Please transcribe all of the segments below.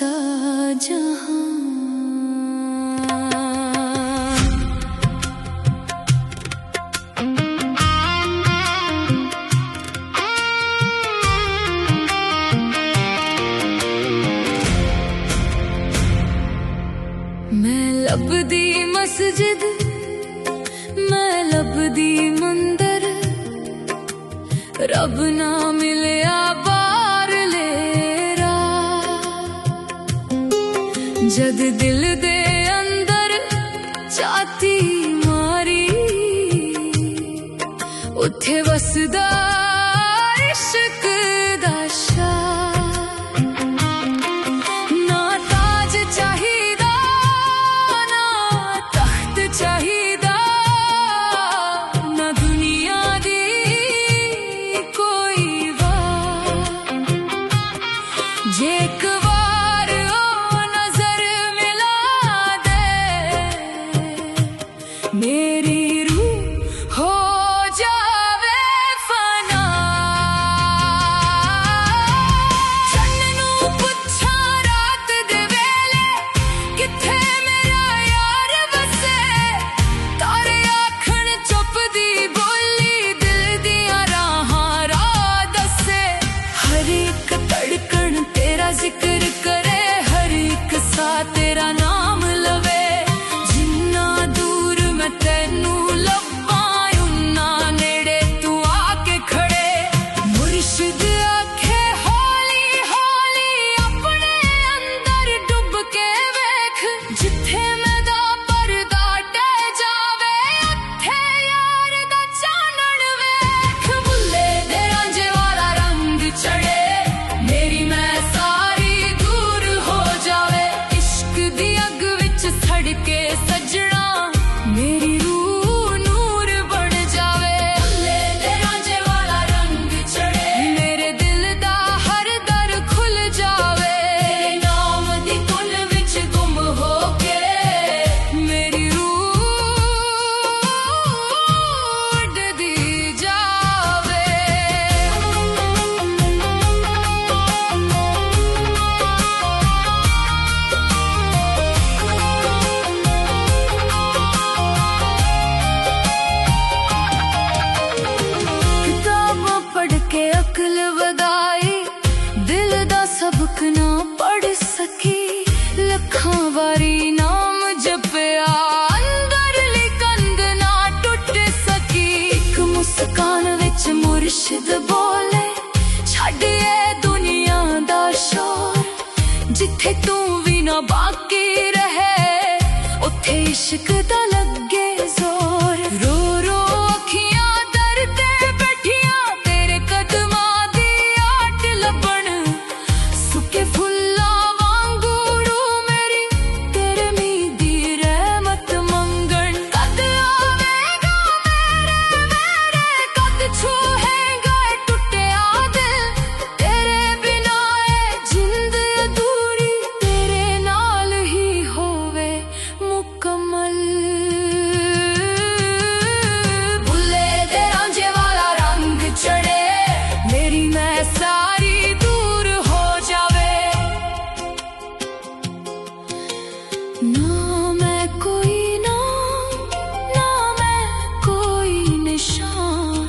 सा जहां। मैं लभदी मस्जिद, मैं लभदी मंदिर, रब ना मिलिया बार लेरा। जद दिल दे अंदर चाती मारी, उथे वसदा इश्क दा शाह। ना ताज चाहिदा ना तख्त चाहिदा, ना दुनिया दी कोई वाह। जे एक बार ओ नजर मिला दे, मेरी रूह हो जावे फना। चन्नू पुछा रात दे वेले किथे मेरा यार बसे, तारे आखण चुप दी बोली दिल दिया राहां राह दसे। हर एक धड़कन तेरा जिक्र करे, हर एक सा तेरा नाम लवे। जिन्ना दूर मैं तैनू लब्बां, उन्ना नेड़े तू आके खड़े। मुर्शिद आखे हौली हौली अपने अंदर डुब के वेख, जिथे मैदा पर्दा टह जावे उत्थे यार दा चानण वेख। बुल्ले दे रांझे वाला रंग चढ़े, मेरी मैं सारी दूर हो जावे। इश्क दी अग विच सड़के सजना, मेरी रूह नूर बन जावे। बुल्ले दे रांझे वाला रंग चढ़े, मेरे दिल दा हर दर खुल जावे। नाम दी धुन विच गुम हो के मेरी रूह उड़दी जावे। किताबां पढ़ के अकल वधाई, दिल दा सबक ना पढ़ सकी। लखां वारी नाम जपया, अंदरली कंध ना टुट सकी। एक मुस्कान विच मुर्शिद बोले, छड्ड ए दुनिया दा शोर। जिथे तू भी ना बाकी रहे, उथे इश्क दा लगे जोर। रो रो अखियां दर ते बैठियां, तेरे कदमां दी आट लबण। सुके फुल्लां वांगूड़ू मेरी तेरे मीं दी रहमत मंगण। कद आवेगा मेरे मेरे, कद छूहेगा टुटिया दिल। तेरे बिना ए जिंद अधूरी, तेरे नाल ही होवे मुकम्मल। बुल्ले दे रांझे वाला रंग चढ़े, मेरी मैं सारी दूर हो जावे। ना मैं कोई नाम, ना मैं कोई निशान।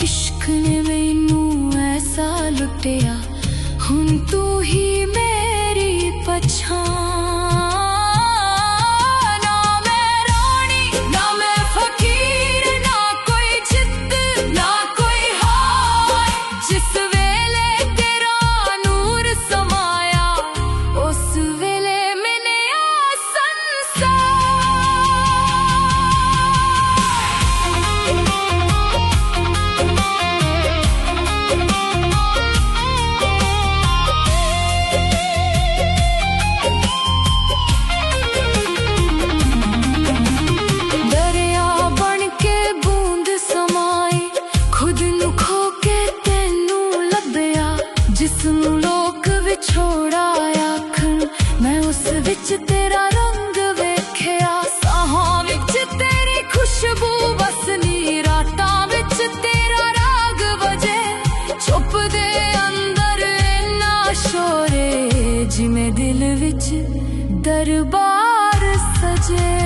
इश्क ने मैनू ऐसा लुटिया, हुन तू ही मेरी पछान। ना मैं रानी, ना मैं फकीर, ना कोई जिद, ना कोई हार। जिस वेले तेरा नूर समाया, उस वेले मैंने संसार। दरिया बन के बूंद समाई, खुद नू खो के तैनू लभया। जिसनू लोक विछोड़ा आखन, मैं उस विच तेरा रंग वेख्या। साहां विच तेरी खुशबू बसनी, रातां विच तेरा राग बजे। चुप दे अंदर इन्ना शोरे, जिमें दिल विच दरबार सजे।